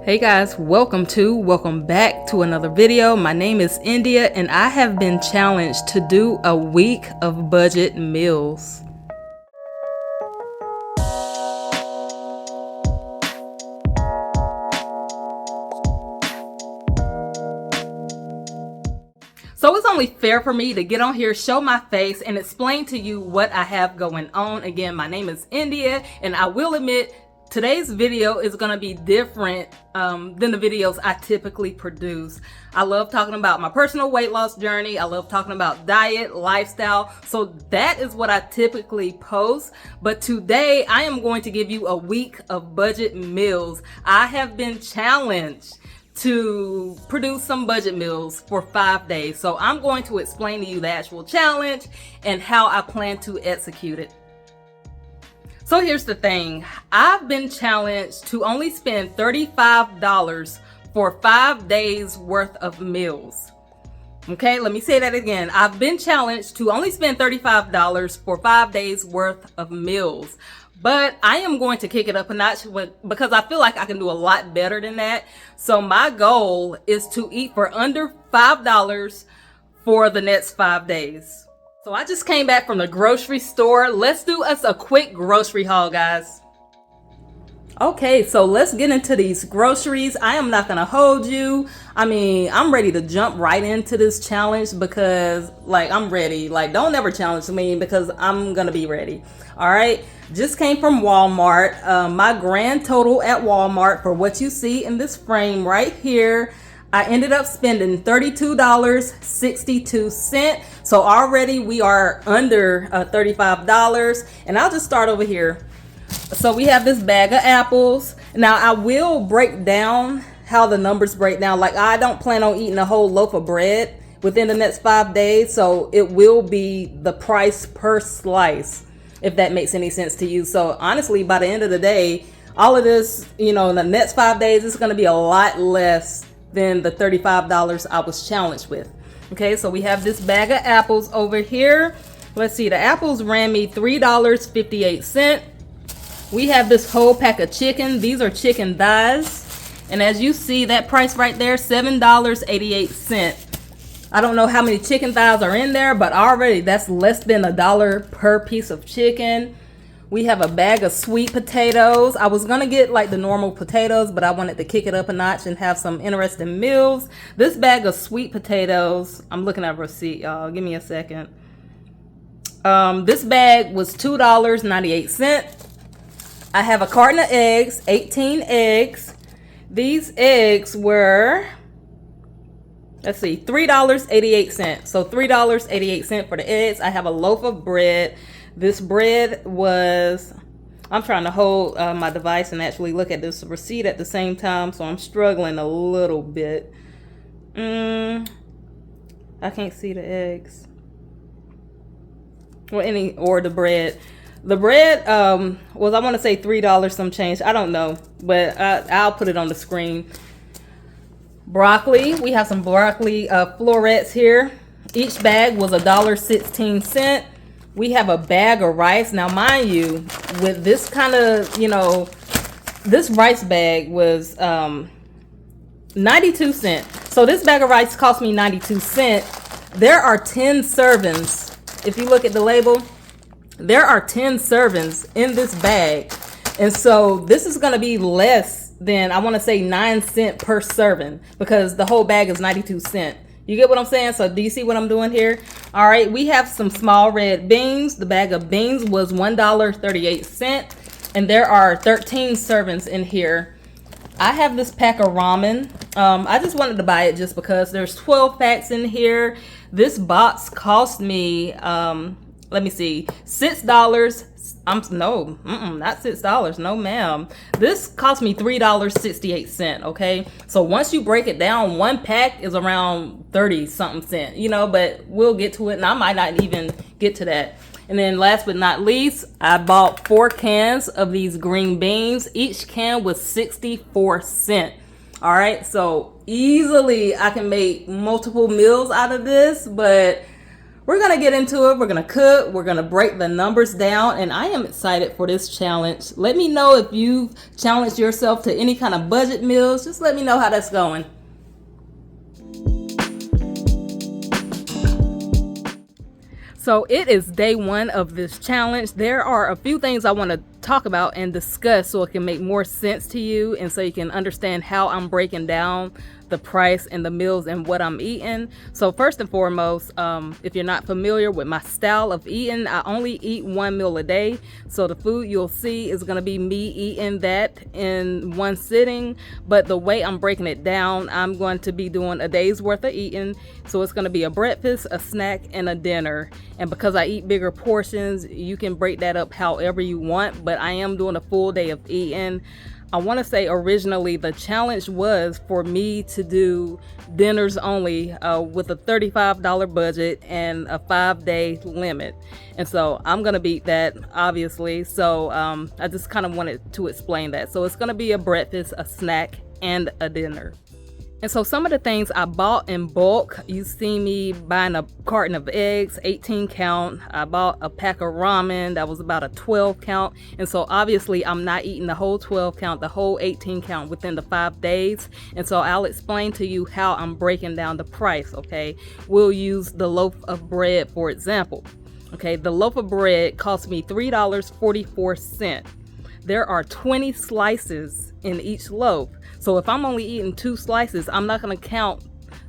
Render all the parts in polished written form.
Hey guys, welcome back to another video. My name is India and I have been challenged to do a week of budget meals. So it's only fair for me to get on here, show my face, and explain to you what I have going on. Again, my name is India, and I will admit today's video is going to be different than the videos I typically produce. I love talking about my personal weight loss journey. I love talking about diet, lifestyle. So that is what I typically post. But today I am going to give you a week of budget meals. I have been challenged to produce some budget meals for 5 days. So I'm going to explain to you the actual challenge and how I plan to execute it. So here's the thing. I've been challenged to only spend $35 for 5 days worth of meals. Okay, let me say that again. I've been challenged to only spend $35 for 5 days worth of meals. But I am going to kick it up a notch because I feel like I can do a lot better than that. So my goal is to eat for under $5 for the next 5 days. So I just came back from the grocery store. Let's do us a quick grocery haul, guys. Okay, so let's get into these groceries. I am not gonna hold you. I'm ready to jump right into this challenge because I'm ready. Don't ever challenge me because I'm gonna be ready. All right, just came from Walmart. My grand total at Walmart for what you see in this frame right here, I ended up spending $32.62. So already we are under $35. And I'll just start over here. So we have this bag of apples. Now I will break down how the numbers break down. I don't plan on eating a whole loaf of bread within the next 5 days. So it will be the price per slice, if that makes any sense to you. So honestly, by the end of the day, all of this, in the next 5 days, it's going to be a lot less than the $35 I was challenged with. Okay, so we have this bag of apples over here. Let's see, the apples ran me $3.58. We have this whole pack of chicken. These are chicken thighs. And as you see, that price right there, $7.88. I don't know how many chicken thighs are in there, but already that's less than $1 per piece of chicken. We have a bag of sweet potatoes. I was gonna get the normal potatoes, but I wanted to kick it up a notch and have some interesting meals. This bag of sweet potatoes, I'm looking at a receipt, y'all. Give me a second. This bag was $2.98. I have a carton of eggs, 18 eggs. These eggs were, let's see, $3.88. So $3.88 for the eggs. I have a loaf of bread. This bread was, I'm trying to hold my device and actually look at this receipt at the same time, so I'm struggling a little bit. I can't see the eggs. Or the bread. The bread was, I want to say $3 some change. I don't know, but I'll put it on the screen. Broccoli. We have some broccoli florets here. Each bag was $1.16. We have a bag of rice. Now, mind you, with this kind of, this rice bag was 92 cents. So this bag of rice cost me 92 cents. There are 10 servings. If you look at the label, there are 10 servings in this bag. And so this is going to be less than, I want to say 9 cents per serving because the whole bag is 92 cents. You get what I'm saying? So do you see what I'm doing here? All right, we have some small red beans. The bag of beans was $1.38, and there are 13 servings in here. I have this pack of ramen. I just wanted to buy it just because there's 12 packs in here. This box cost me, let me see, $6. Not $6. No, ma'am. This cost me $3.68. Okay, so once you break it down, one pack is around 30 something cents. But we'll get to it, and I might not even get to that. And then last but not least, I bought 4 cans of these green beans. Each can was 64 cents. All right, so easily I can make multiple meals out of this, but we're gonna get into it. We're gonna cook, we're gonna break the numbers down, and I am excited for this challenge. Let me know if you've challenged yourself to any kind of budget meals. Just let me know how that's going. So it is day one of this challenge. There are a few things I want to talk about and discuss so it can make more sense to you and so you can understand how I'm breaking down the price and the meals and what I'm eating. So first and foremost, if you're not familiar with my style of eating, I only eat one meal a day. So the food you'll see is going to be me eating that in one sitting. But the way I'm breaking it down, I'm going to be doing a day's worth of eating. So it's going to be a breakfast, a snack, and a dinner. And because I eat bigger portions, you can break that up however you want. But I am doing a full day of eating. I want to say originally the challenge was for me to do dinners only with a $35 budget and a 5-day limit. And so I'm going to beat that, obviously. So I just kind of wanted to explain that. So it's going to be a breakfast, a snack, and a dinner. And so some of the things I bought in bulk, you see me buying a carton of eggs, 18 count. I bought a pack of ramen that was about a 12 count. And so obviously I'm not eating the whole 12 count, the whole 18 count within the 5 days. And so I'll explain to you how I'm breaking down the price, okay? We'll use the loaf of bread, for example. Okay, the loaf of bread cost me $3.44. There are 20 slices in each loaf. So if I'm only eating 2 slices, I'm not going to count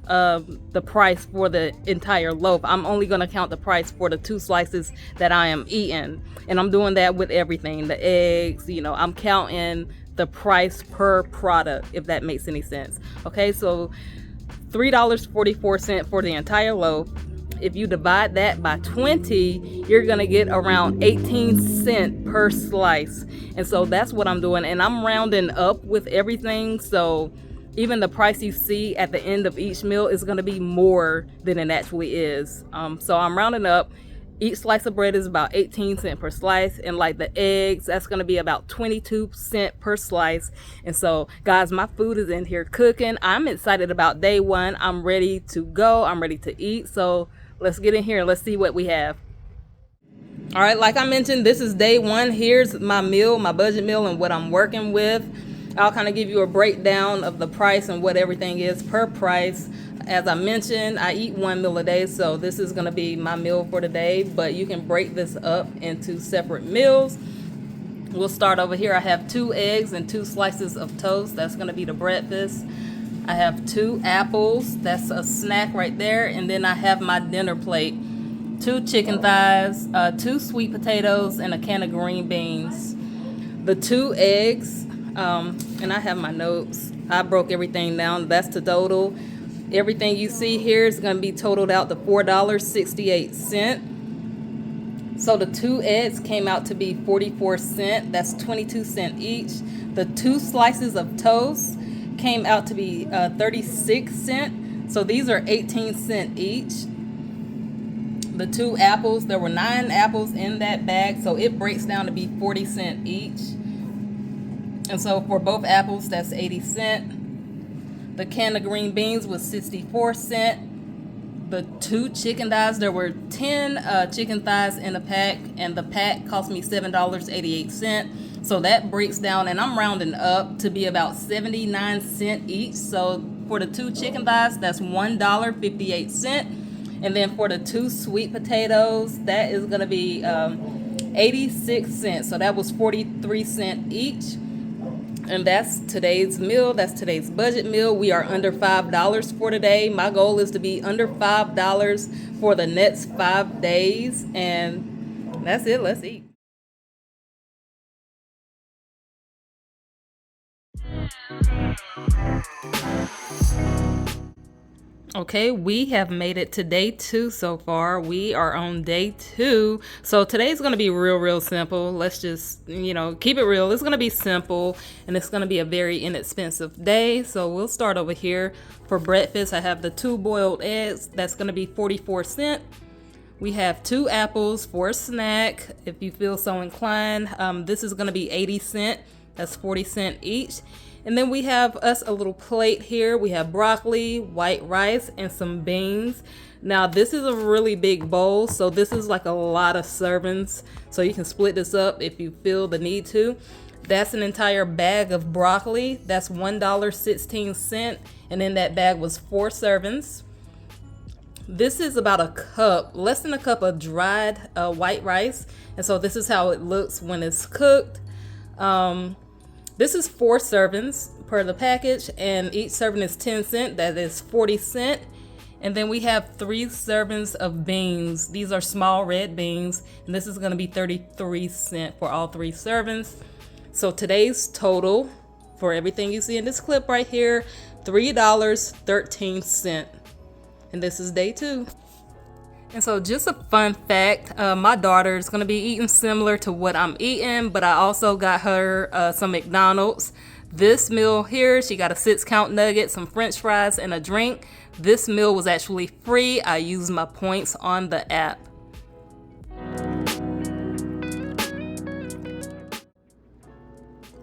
the price for the entire loaf. I'm only going to count the price for the 2 slices that I am eating. And I'm doing that with everything, the eggs, I'm counting the price per product, if that makes any sense. Okay, so $3.44 for the entire loaf. If you divide that by 20, you're going to get around 18 cents per slice. And so that's what I'm doing. And I'm rounding up with everything. So even the price you see at the end of each meal is going to be more than it actually is. So I'm rounding up. Each slice of bread is about 18 cents per slice. And like the eggs, that's going to be about 22 cents per slice. And so, guys, my food is in here cooking. I'm excited about day one. I'm ready to go. I'm ready to eat. So let's get in here and let's see what we have. All right, like I mentioned, this is day one. Here's my meal, my budget meal, and what I'm working with. I'll kind of give you a breakdown of the price and what everything is per price. As I mentioned, I eat one meal a day, so this is going to be my meal for the day, but you can break this up into separate meals. We'll start over here. I have 2 eggs and 2 slices of toast. That's going to be the breakfast. I have 2 apples. That's a snack right there. And then I have my dinner plate. 2 chicken thighs, 2 sweet potatoes, and a can of green beans. The 2 eggs, and I have my notes. I broke everything down. That's the total. Everything you see here is going to be totaled out to $4.68. So the 2 eggs came out to be 44 cents. That's 22 cents each. The 2 slices of toast came out to be 36 cents. So these are 18 cents each. The 2 apples, there were 9 apples in that bag, so it breaks down to be 40 cents each. And so for both apples, that's 80 cents. The can of green beans was 64 cents. The 2 chicken thighs, there were 10 chicken thighs in a pack, and the pack cost me $7.88. So that breaks down, and I'm rounding up to be about 79 cents each. So for the 2 chicken thighs, that's $1.58. And then for the 2 sweet potatoes, that is going to be 86 cents. So that was 43 cents each. And that's today's meal. That's today's budget meal. We are under $5 for today. My goal is to be under $5 for the next 5 days. And that's it. Let's eat. Okay, we have made it to day 2 so far. We are on day 2. So today's going to be real simple. Let's just, keep it real. It's going to be simple, and it's going to be a very inexpensive day. So we'll start over here. For breakfast, I have the 2 boiled eggs. That's going to be 44 cents. We have 2 apples for a snack, if you feel so inclined. This is going to be 80 cents. That's 40 cents each. And then we have us a little plate here. We have broccoli, white rice, and some beans. Now this is a really big bowl, so this is like a lot of servings. So you can split this up if you feel the need to. That's an entire bag of broccoli. That's $1.16. And then that bag was 4 servings. This is about a cup, less than a cup of dried white rice. And so this is how it looks when it's cooked. This is 4 servings per the package, and each serving is 10 cents. That is 40 cents. And then we have 3 servings of beans. These are small red beans, and this is going to be 33 cents for all 3 servings. So today's total for everything you see in this clip right here, $3.13. And this is day 2. And so just a fun fact, my daughter is going to be eating similar to what I'm eating, but I also got her some McDonald's. This meal here, she got a 6-count nugget, some french fries, and a drink. This meal was actually free. I used my points on the app.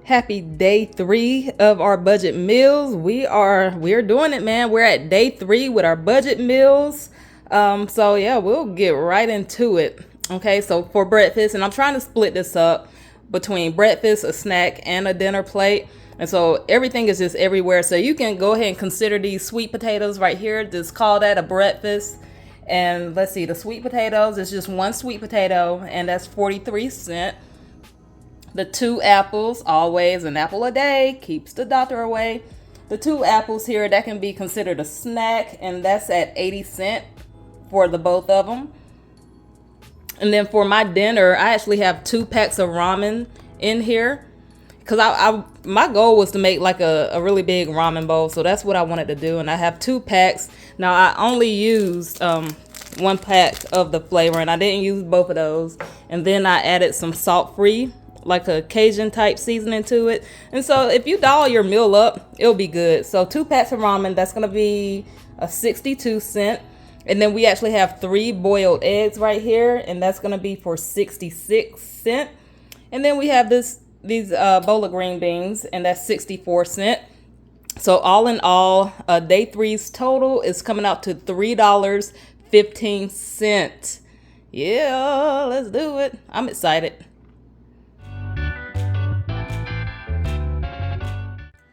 Happy day 3 of our budget meals. We're doing it, man. We're at day 3 with our budget meals. So yeah, we'll get right into it. Okay, so for breakfast, and I'm trying to split this up between breakfast, a snack, and a dinner plate. And so everything is just everywhere. So you can go ahead and consider these sweet potatoes right here. Just call that a breakfast. And let's see, the sweet potatoes is just 1 sweet potato, and that's 43 cents. The 2 apples, always an apple a day, keeps the doctor away. The 2 apples here, that can be considered a snack, and that's at 80 cents for the both of them. And then for my dinner, I actually have 2 packs of ramen in here, because my goal was to make like a really big ramen bowl, so that's what I wanted to do. And I have 2 packs. Now I only used 1 pack of the flavor, and I didn't use both of those. And then I added some salt-free, like a Cajun type seasoning to it. And so if you dial your meal up, it'll be good. So 2 packs of ramen, that's gonna be a 62 cents. And then we actually have 3 boiled eggs right here, and that's gonna be for 66 cents. And then we have these bowl of green beans, and that's 64 cents. So all in all, day 3's total is coming out to $3.15. Yeah, let's do it. I'm excited.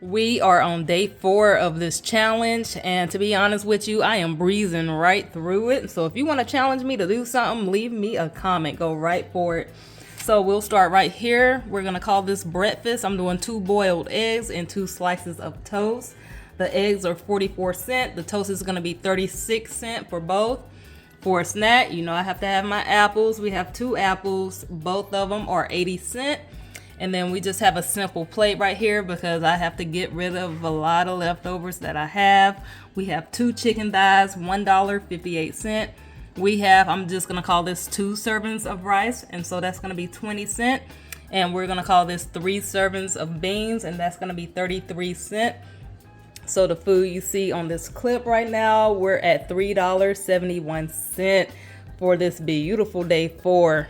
We are on day 4 of this challenge, and to be honest with you, I am breezing right through it. So if you want to challenge me to do something, leave me a comment. Go right for it. So we'll start right here. We're going to call this breakfast. I'm doing 2 boiled eggs and 2 slices of toast. The eggs are 44 cents. The toast is going to be 36 cents for both. For a snack, you know I have to have my apples. We have 2 apples. Both of them are 80 cents. And then we just have a simple plate right here because I have to get rid of a lot of leftovers that I have. We have 2 chicken thighs, $1.58. We have, I'm just gonna call this 2 servings of rice, and so that's gonna be 20 cents. And we're gonna call this 3 servings of beans, and that's gonna be 33 cents. So the food you see on this clip right now, we're at $3.71 for this beautiful day 4.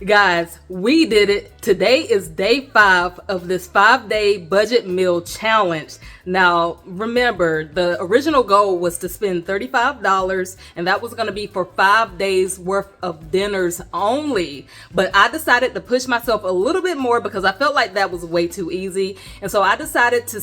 Guys, we did it. Today is day 5 of this 5-day budget meal challenge. Now, remember, the original goal was to spend $35, and that was going to be for 5 days worth of dinners only. But I decided to push myself a little bit more because I felt like that was way too easy. And so I decided to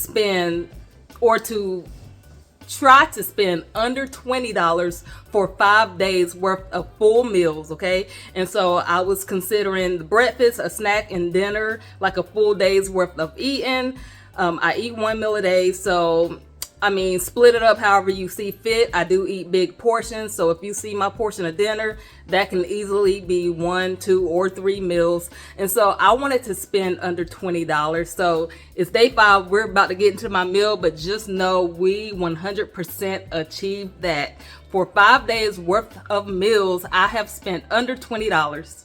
try to spend under $20 for 5 days worth of full meals, okay? And so I was considering the breakfast, a snack, and dinner, like a full day's worth of eating. I eat 1 meal a day, so I mean, split it up however you see fit. I do eat big portions, so if you see my portion of dinner, that can easily be 1, 2, or 3 meals. And so I wanted to spend under $20. So it's day 5. We're about to get into my meal, but just know we 100% achieved that. For 5 days worth of meals, I have spent under $20.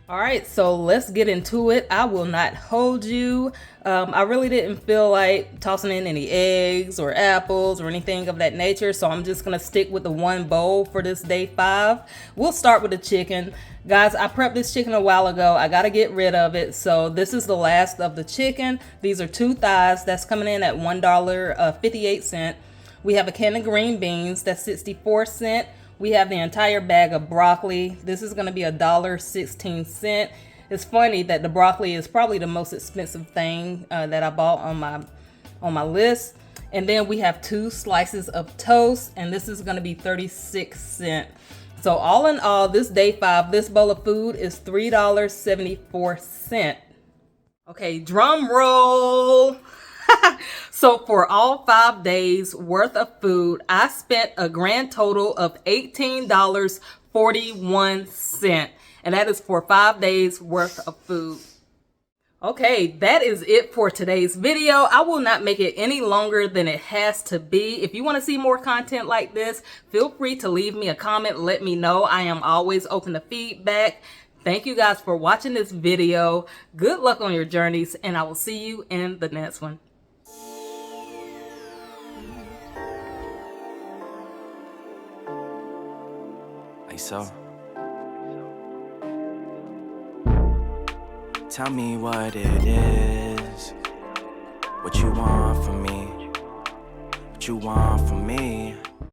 All right, so let's get into it. I will not hold you. I really didn't feel like tossing in any eggs or apples or anything of that nature, so I'm just gonna stick with the one bowl for this day 5. We'll start with the chicken. Guys, I prepped this chicken a while ago. I gotta get rid of it, so this is the last of the chicken. These are 2 thighs. That's coming in at $1.58. We have a can of green beans. That's 64 cents. We have the entire bag of broccoli. This is going to be $1.16. It's funny that the broccoli is probably the most expensive thing that I bought on my list. And then we have 2 slices of toast, and this is going to be 36 cents. So all in all, this day 5, this bowl of food is $3.74. Okay, drum roll. So for all 5 days worth of food, I spent a grand total of $18.41. And that is for 5 days worth of food. Okay, that is it for today's video. I will not make it any longer than it has to be. If you want to see more content like this, feel free to leave me a comment. Let me know. I am always open to feedback. Thank you guys for watching this video. Good luck on your journeys, and I will see you in the next one. So tell me what it is, what you want from me, what you want from me.